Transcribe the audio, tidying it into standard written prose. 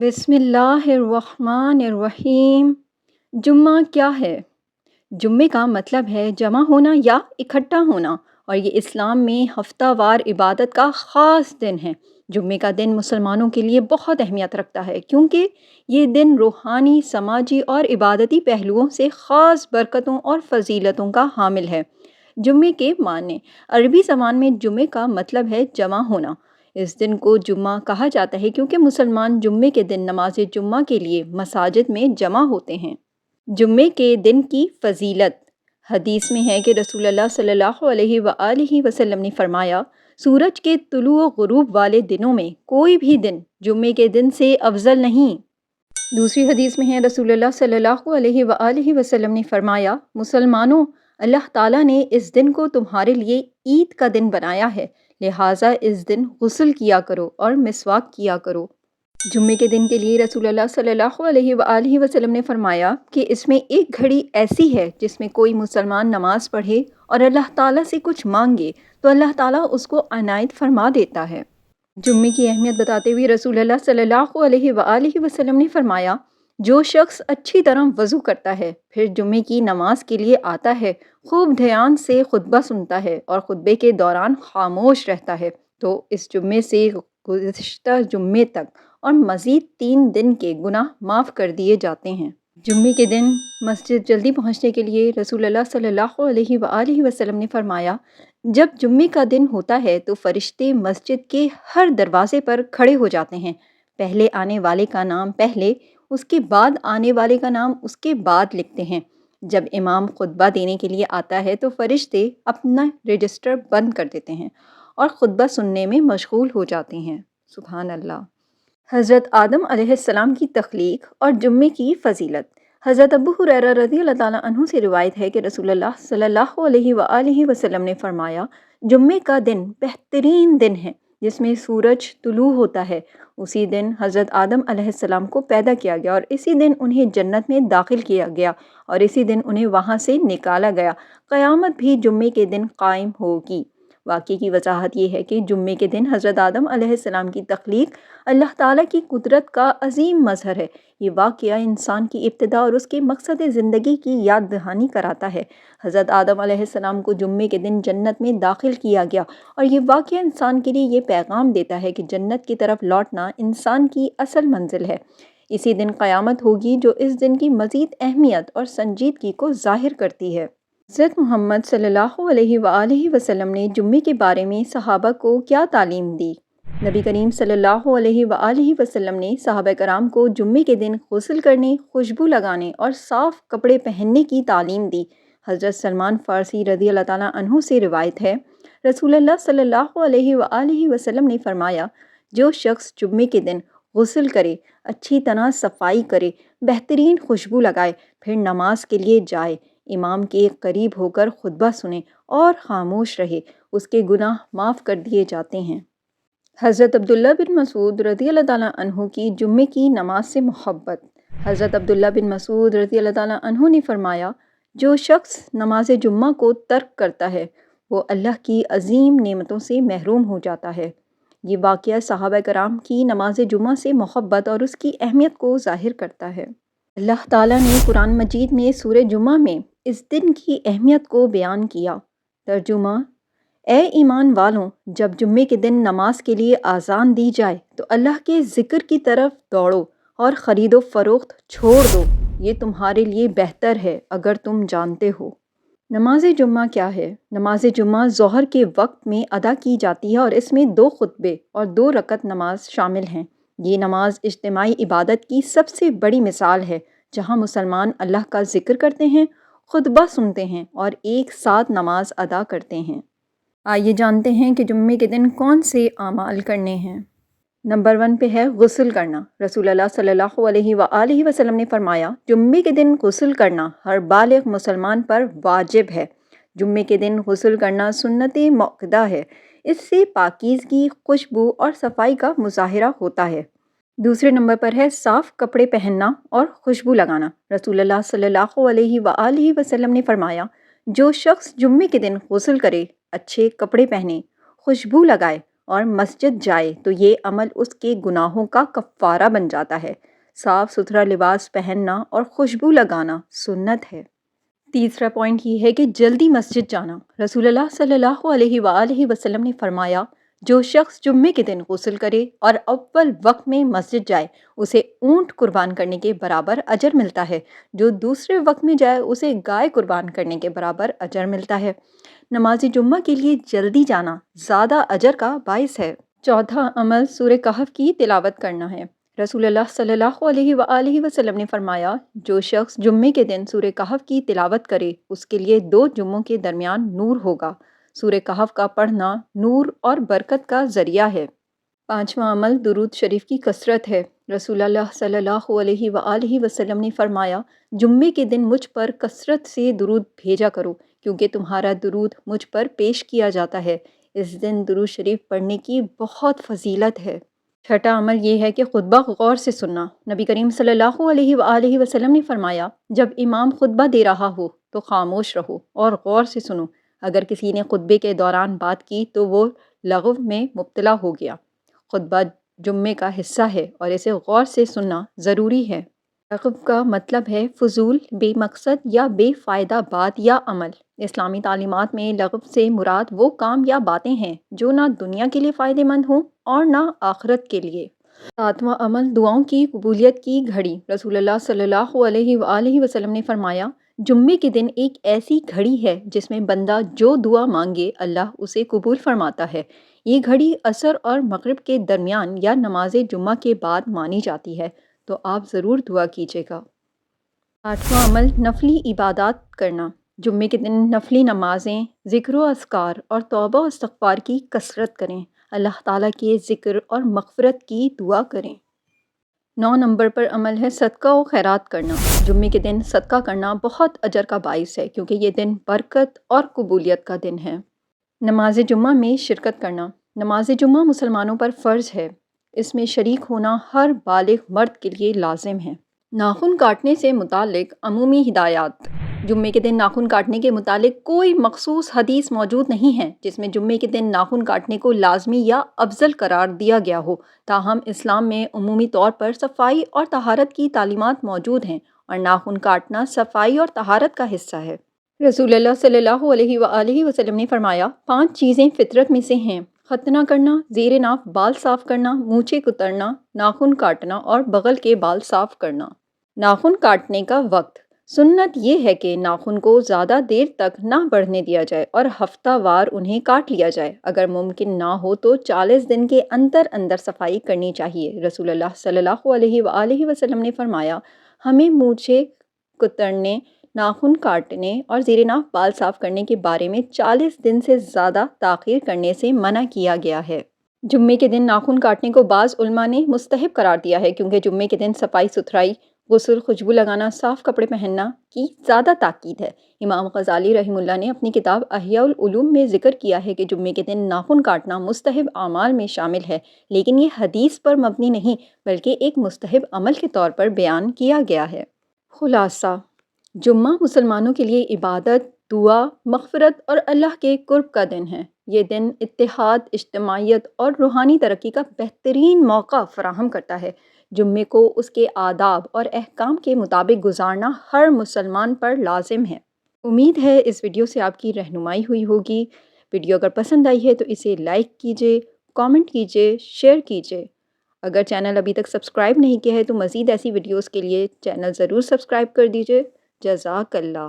بسم اللہ الرحمن الرحیم۔ جمعہ کیا ہے؟ جمعے کا مطلب ہے جمع ہونا یا اکٹھا ہونا، اور یہ اسلام میں ہفتہ وار عبادت کا خاص دن ہے۔ جمعے کا دن مسلمانوں کے لیے بہت اہمیت رکھتا ہے کیونکہ یہ دن روحانی، سماجی اور عبادتی پہلوؤں سے خاص برکتوں اور فضیلتوں کا حامل ہے۔ جمعے کے معنی: عربی زبان میں جمعے کا مطلب ہے جمع ہونا۔ اس دن کو جمعہ کہا جاتا ہے کیونکہ مسلمان جمعے کے دن نماز جمعہ کے لیے مساجد میں جمع ہوتے ہیں۔ جمعے کے دن کی فضیلت: حدیث میں ہے کہ رسول اللہ صلی اللہ علیہ وآلہ وسلم نے فرمایا، سورج کے طلوع و غروب والے دنوں میں کوئی بھی دن جمعے کے دن سے افضل نہیں۔ دوسری حدیث میں ہے رسول اللہ صلی اللہ علیہ وآلہ وسلم نے فرمایا، مسلمانوں، اللہ تعالیٰ نے اس دن کو تمہارے لیے عید کا دن بنایا ہے، لہٰذا اس دن غسل کیا کرو اور مسواک کیا کرو۔ جمعے کے دن کے لیے رسول اللہ صلی اللہ علیہ وآلہ وسلم نے فرمایا کہ اس میں ایک گھڑی ایسی ہے جس میں کوئی مسلمان نماز پڑھے اور اللہ تعالیٰ سے کچھ مانگے تو اللہ تعالیٰ اس کو عنایت فرما دیتا ہے۔ جمعے کی اہمیت بتاتے ہوئے رسول اللہ صلی اللہ علیہ وآلہ وسلم نے فرمایا، جو شخص اچھی طرح وضو کرتا ہے، پھر جمعے کی نماز کے لیے آتا ہے، خوب دھیان سے خطبہ سنتا ہے اور خطبے کے دوران خاموش رہتا ہے، تو اس جمعے سے گزشتہ جمعے تک اور مزید 3 دن کے گناہ معاف کر دیے جاتے ہیں۔ جمعے کے دن مسجد جلدی پہنچنے کے لیے رسول اللہ صلی اللہ علیہ وآلہ وسلم نے فرمایا، جب جمعے کا دن ہوتا ہے تو فرشتے مسجد کے ہر دروازے پر کھڑے ہو جاتے ہیں، پہلے آنے والے کا نام پہلے، اس کے بعد آنے والے کا نام اس کے بعد لکھتے ہیں۔ جب امام خطبہ دینے کے لیے آتا ہے تو فرشتے اپنا رجسٹر بند کر دیتے ہیں اور خطبہ سننے میں مشغول ہو جاتے ہیں۔ سبحان اللہ۔ حضرت آدم علیہ السلام کی تخلیق اور جمعے کی فضیلت: حضرت ابو ہریرہ رضی اللہ تعالیٰ عنہ سے روایت ہے کہ رسول اللہ صلی اللہ علیہ وآلہ وسلم نے فرمایا، جمعے کا دن بہترین دن ہے جس میں سورج طلوع ہوتا ہے۔ اسی دن حضرت آدم علیہ السلام کو پیدا کیا گیا اور اسی دن انہیں جنت میں داخل کیا گیا اور اسی دن انہیں وہاں سے نکالا گیا۔ قیامت بھی جمعے کے دن قائم ہوگی۔ واقعے کی وضاحت یہ ہے کہ جمعے کے دن حضرت آدم علیہ السلام کی تخلیق اللہ تعالیٰ کی قدرت کا عظیم مظہر ہے۔ یہ واقعہ انسان کی ابتدا اور اس کے مقصد زندگی کی یاد دہانی کراتا ہے۔ حضرت آدم علیہ السلام کو جمعے کے دن جنت میں داخل کیا گیا اور یہ واقعہ انسان کے لیے یہ پیغام دیتا ہے کہ جنت کی طرف لوٹنا انسان کی اصل منزل ہے۔ اسی دن قیامت ہوگی جو اس دن کی مزید اہمیت اور سنجیدگی کو ظاہر کرتی ہے۔ حضرت محمد صلی اللہ علیہ وآلہ وسلم نے جمعے کے بارے میں صحابہ کو کیا تعلیم دی؟ نبی کریم صلی اللہ علیہ وآلہ وسلم نے صحابہ کرام کو جمعے کے دن غسل کرنے، خوشبو لگانے اور صاف کپڑے پہننے کی تعلیم دی۔ حضرت سلمان فارسی رضی اللہ تعالیٰ عنہ سے روایت ہے، رسول اللہ صلی اللہ علیہ وآلہ وسلم نے فرمایا، جو شخص جمعے کے دن غسل کرے، اچھی طرح صفائی کرے، بہترین خوشبو لگائے، پھر نماز کے لیے جائے، امام کے قریب ہو کر خطبہ سنے اور خاموش رہے، اس کے گناہ معاف کر دیے جاتے ہیں۔ حضرت عبداللہ بن مسعود رضی اللہ تعالیٰ عنہ کی جمعے کی نماز سے محبت: حضرت عبداللہ بن مسعود رضی اللہ تعالیٰ عنہ نے فرمایا، جو شخص نماز جمعہ کو ترک کرتا ہے وہ اللہ کی عظیم نعمتوں سے محروم ہو جاتا ہے۔ یہ واقعہ صحابہ کرام کی نماز جمعہ سے محبت اور اس کی اہمیت کو ظاہر کرتا ہے۔ اللہ تعالیٰ نے قرآن مجید میں سورہ جمعہ میں اس دن کی اہمیت کو بیان کیا۔ ترجمہ: اے ایمان والوں، جب جمعے کے دن نماز کے لیے اذان دی جائے تو اللہ کے ذکر کی طرف دوڑو اور خرید و فروخت چھوڑ دو، یہ تمہارے لیے بہتر ہے اگر تم جانتے ہو۔ نماز جمعہ کیا ہے؟ نماز جمعہ ظہر کے وقت میں ادا کی جاتی ہے اور اس میں 2 خطبے اور 2 رکعت نماز شامل ہیں۔ یہ نماز اجتماعی عبادت کی سب سے بڑی مثال ہے جہاں مسلمان اللہ کا ذکر کرتے ہیں، خطبہ سنتے ہیں اور ایک ساتھ نماز ادا کرتے ہیں۔ آئیے جانتے ہیں کہ جمعے کے دن کون سے اعمال کرنے ہیں۔ نمبر 1 پہ ہے غسل کرنا۔ رسول اللہ صلی اللہ علیہ وآلہ وسلم نے فرمایا، جمعے کے دن غسل کرنا ہر بالغ مسلمان پر واجب ہے۔ جمعے کے دن غسل کرنا سنت موقدہ ہے، اس سے پاکیزگی، خوشبو اور صفائی کا مظاہرہ ہوتا ہے۔ دوسرے نمبر پر ہے صاف کپڑے پہننا اور خوشبو لگانا۔ رسول اللہ صلی اللہ علیہ وآلہ وسلم نے فرمایا، جو شخص جمعے کے دن غسل کرے، اچھے کپڑے پہنے، خوشبو لگائے اور مسجد جائے تو یہ عمل اس کے گناہوں کا کفارہ بن جاتا ہے۔ صاف ستھرا لباس پہننا اور خوشبو لگانا سنت ہے۔ تیسرا پوائنٹ یہ ہے کہ جلدی مسجد جانا۔ رسول اللہ صلی اللہ علیہ وآلہ وسلم نے فرمایا، جو شخص جمعے کے دن غسل کرے اور اول وقت میں مسجد جائے اسے اونٹ قربان کرنے کے برابر اجر ملتا ہے، جو دوسرے وقت میں جائے اسے گائے قربان کرنے کے برابر اجر ملتا ہے۔ نماز جمعہ کے لیے جلدی جانا زیادہ اجر کا باعث ہے۔ چوتھا عمل سورہ کہف کی تلاوت کرنا ہے۔ رسول اللہ صلی اللہ علیہ وآلہ وسلم نے فرمایا، جو شخص جمعے کے دن سورہ کہف کی تلاوت کرے اس کے لیے 2 جمعوں کے درمیان نور ہوگا۔ سورہ کہف کا پڑھنا نور اور برکت کا ذریعہ ہے۔ پانچواں عمل درود شریف کی کثرت ہے۔ رسول اللہ صلی اللہ علیہ وآلہ وسلم نے فرمایا، جمعے کے دن مجھ پر کثرت سے درود بھیجا کرو کیونکہ تمہارا درود مجھ پر پیش کیا جاتا ہے۔ اس دن درود شریف پڑھنے کی بہت فضیلت ہے۔ چھٹا عمل یہ ہے کہ خطبہ غور سے سننا۔ نبی کریم صلی اللہ علیہ وآلہ وسلم نے فرمایا، جب امام خطبہ دے رہا ہو تو خاموش رہو اور غور سے سنو۔ اگر کسی نے خطبے کے دوران بات کی تو وہ لغو میں مبتلا ہو گیا۔ خطبہ جمعے کا حصہ ہے اور اسے غور سے سننا ضروری ہے۔ لغو کا مطلب ہے فضول، بے مقصد یا بے فائدہ بات یا عمل۔ اسلامی تعلیمات میں لغو سے مراد وہ کام یا باتیں ہیں جو نہ دنیا کے لیے فائدہ مند ہوں اور نہ آخرت کے لیے۔ ساتواں عمل دعاؤں کی قبولیت کی گھڑی۔ رسول اللہ صلی اللہ علیہ وآلہ وسلم نے فرمایا، جمعے کے دن ایک ایسی گھڑی ہے جس میں بندہ جو دعا مانگے اللہ اسے قبول فرماتا ہے۔ یہ گھڑی عصر اور مغرب کے درمیان یا نماز جمعہ کے بعد مانی جاتی ہے، تو آپ ضرور دعا کیجیے گا۔ آٹھواں عمل نفلی عبادات کرنا۔ جمعے کے دن نفلی نمازیں، ذکر و اذکار اور توبہ و استغفار کی کثرت کریں۔ اللہ تعالیٰ کے ذکر اور مغفرت کی دعا کریں۔ 9 نمبر پر عمل ہے صدقہ و خیرات کرنا۔ جمعے کے دن صدقہ کرنا بہت اجر کا باعث ہے کیونکہ یہ دن برکت اور قبولیت کا دن ہے۔ نماز جمعہ میں شرکت کرنا۔ نماز جمعہ مسلمانوں پر فرض ہے۔ اس میں شریک ہونا ہر بالغ مرد کے لیے لازم ہے۔ ناخن کاٹنے سے متعلق عمومی ہدایات۔ جمعے کے دن ناخن کاٹنے کے متعلق کوئی مخصوص حدیث موجود نہیں ہے جس میں جمعے کے دن ناخن کاٹنے کو لازمی یا افضل قرار دیا گیا ہو، تاہم اسلام میں عمومی طور پر صفائی اور طہارت کی تعلیمات موجود ہیں اور ناخن کاٹنا صفائی اور طہارت کا حصہ ہے۔ رسول اللہ صلی اللہ علیہ وآلہ وسلم نے فرمایا، 5 چیزیں فطرت میں سے ہیں: ختنہ کرنا، زیر ناف بال صاف کرنا، مونچھیں کترنا، ناخن کاٹنا اور بغل کے بال صاف کرنا۔ ناخن کاٹنے کا وقت۔ سنت یہ ہے کہ ناخن کو زیادہ دیر تک نہ بڑھنے دیا جائے اور ہفتہ وار انہیں کاٹ لیا جائے۔ اگر ممکن نہ ہو تو 40 دن کے اندر اندر صفائی کرنی چاہیے۔ رسول اللہ صلی اللہ علیہ وآلہ وسلم نے فرمایا، ہمیں مونچھیں کترنے، ناخن کاٹنے اور زیر ناف بال صاف کرنے کے بارے میں 40 دن سے زیادہ تاخیر کرنے سے منع کیا گیا ہے۔ جمعے کے دن ناخن کاٹنے کو بعض علماء نے مستحب قرار دیا ہے کیونکہ جمعے کے دن صفائی ستھرائی، غسل، خوشبو لگانا، صاف کپڑے پہننا کی زیادہ تاکید ہے۔ امام غزالی رحمہ اللہ نے اپنی کتاب احیاء العلوم میں ذکر کیا ہے کہ جمعے کے دن ناخن کاٹنا مستحب اعمال میں شامل ہے، لیکن یہ حدیث پر مبنی نہیں بلکہ ایک مستحب عمل کے طور پر بیان کیا گیا ہے۔ خلاصہ: جمعہ مسلمانوں کے لیے عبادت، دعا، مغفرت اور اللہ کے قرب کا دن ہے۔ یہ دن اتحاد، اجتماعیت اور روحانی ترقی کا بہترین موقع فراہم کرتا ہے۔ جمعے کو اس کے آداب اور احکام کے مطابق گزارنا ہر مسلمان پر لازم ہے۔ امید ہے اس ویڈیو سے آپ کی رہنمائی ہوئی ہوگی۔ ویڈیو اگر پسند آئی ہے تو اسے لائک کیجیے، کامنٹ کیجیے، شیئر کیجیے۔ اگر چینل ابھی تک سبسکرائب نہیں کیا ہے تو مزید ایسی ویڈیوز کے لیے چینل ضرور سبسکرائب کر دیجیے۔ جزاک اللہ۔